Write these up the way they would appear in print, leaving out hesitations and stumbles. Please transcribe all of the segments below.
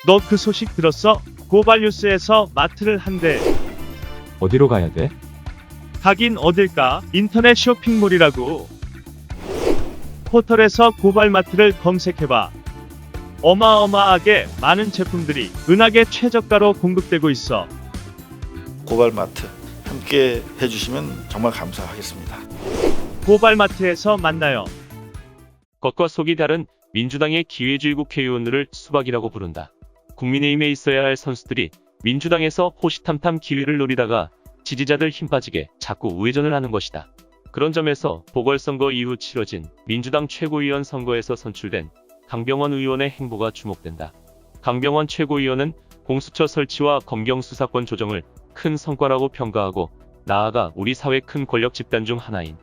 너 그 소식 들었어? 고발뉴스에서 마트를 한대. 어디로 가야 돼? 가긴 어딜까? 인터넷 쇼핑몰이라고. 포털에서 고발마트를 검색해봐. 어마어마하게 많은 제품들이 은하계 최저가로 공급되고 있어. 고발마트 함께 해주시면 정말 감사하겠습니다. 고발마트에서 만나요. 겉과 속이 다른 민주당의 기회주의 국회의원들을 수박이라고 부른다. 국민의힘에 있어야 할 선수들이 민주당에서 호시탐탐 기회를 노리다가 지지자들 힘 빠지게 자꾸 우회전을 하는 것이다. 그런 점에서 보궐선거 이후 치러진 민주당 최고위원 선거에서 선출된 강병원 의원의 행보가 주목된다. 강병원 최고위원은 공수처 설치와 검경 수사권 조정을 큰 성과라고 평가하고, 나아가 우리 사회 큰 권력 집단 중 하나인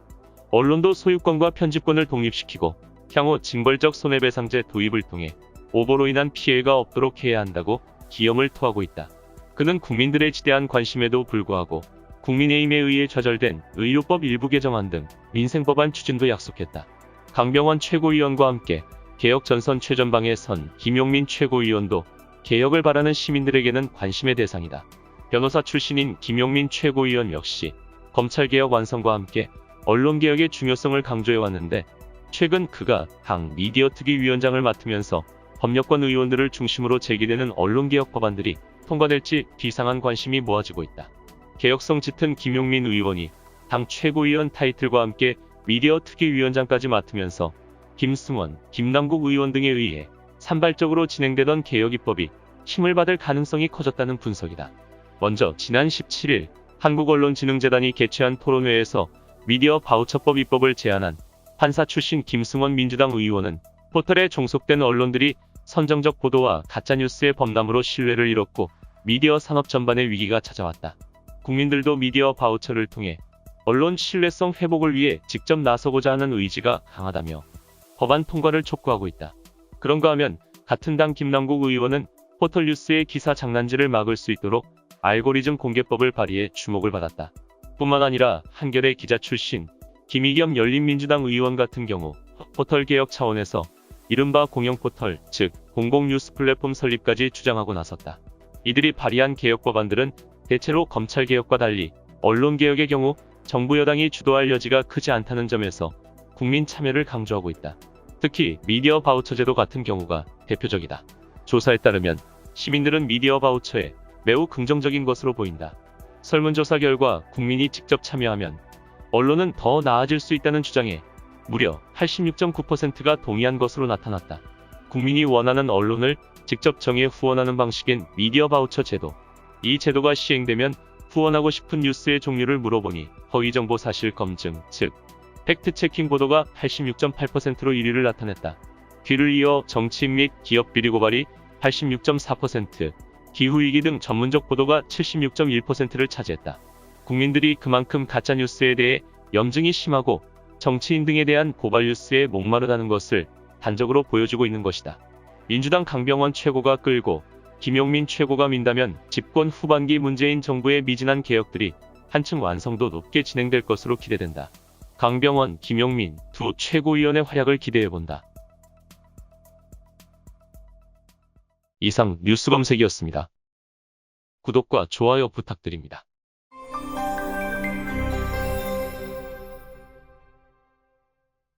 언론도 소유권과 편집권을 독립시키고 향후 징벌적 손해배상제 도입을 통해 오보로 인한 피해가 없도록 해야 한다고 기염을 토하고 있다. 그는 국민들의 지대한 관심에도 불구하고 국민의힘에 의해 좌절된 의료법 일부 개정안 등 민생법안 추진도 약속했다. 강병원 최고위원과 함께 개혁 전선 최전방에 선 김용민 최고위원도 개혁을 바라는 시민들에게는 관심의 대상이다. 변호사 출신인 김용민 최고위원 역시 검찰개혁 완성과 함께 언론개혁의 중요성을 강조해왔는데, 최근 그가 당 미디어특위위원장을 맡으면서 법률권 의원들을 중심으로 제기되는 언론개혁 법안들이 통과될지 비상한 관심이 모아지고 있다. 개혁성 짙은 김용민 의원이 당 최고위원 타이틀과 함께 미디어특위위원장까지 맡으면서 김승원, 김남국 의원 등에 의해 산발적으로 진행되던 개혁 입법이 힘을 받을 가능성이 커졌다는 분석이다. 먼저 지난 17일 한국언론진흥재단이 개최한 토론회에서 미디어 바우처법 입법을 제안한 판사 출신 김승원 민주당 의원은 포털에 종속된 언론들이 선정적 보도와 가짜뉴스의 범람으로 신뢰를 잃었고 미디어 산업 전반의 위기가 찾아왔다. 국민들도 미디어 바우처를 통해 언론 신뢰성 회복을 위해 직접 나서고자 하는 의지가 강하다며 법안 통과를 촉구하고 있다. 그런가 하면 같은 당 김남국 의원은 포털 뉴스의 기사 장난질을 막을 수 있도록 알고리즘 공개법을 발의해 주목을 받았다. 뿐만 아니라 한겨레 기자 출신 김의겸 열린민주당 의원 같은 경우 포털 개혁 차원에서 이른바 공영포털, 즉 공공뉴스 플랫폼 설립까지 주장하고 나섰다. 이들이 발의한 개혁 법안들은 대체로 검찰개혁과 달리 언론개혁의 경우 정부 여당이 주도할 여지가 크지 않다는 점에서 국민 참여를 강조하고 있다. 특히 미디어 바우처 제도 같은 경우가 대표적이다. 조사에 따르면 시민들은 미디어 바우처에 매우 긍정적인 것으로 보인다. 설문조사 결과 국민이 직접 참여하면 언론은 더 나아질 수 있다는 주장에 무려 86.9%가 동의한 것으로 나타났다. 국민이 원하는 언론을 직접 정해 후원하는 방식인 미디어 바우처 제도. 이 제도가 시행되면 후원하고 싶은 뉴스의 종류를 물어보니 허위정보 사실 검증, 즉 팩트체킹 보도가 86.8%로 1위를 나타냈다. 뒤를 이어 정치인 및 기업 비리 고발이 86.4%, 기후위기 등 전문적 보도가 76.1%를 차지했다. 국민들이 그만큼 가짜뉴스에 대해 염증이 심하고 정치인 등에 대한 고발뉴스에 목마르다는 것을 단적으로 보여주고 있는 것이다. 민주당 강병원 최고가 끌고 김용민 최고가 민다면 집권 후반기 문재인 정부의 미진한 개혁들이 한층 완성도 높게 진행될 것으로 기대된다. 강병원, 김용민 두 최고위원의 활약을 기대해본다. 이상 뉴스검색이었습니다. 구독과 좋아요 부탁드립니다.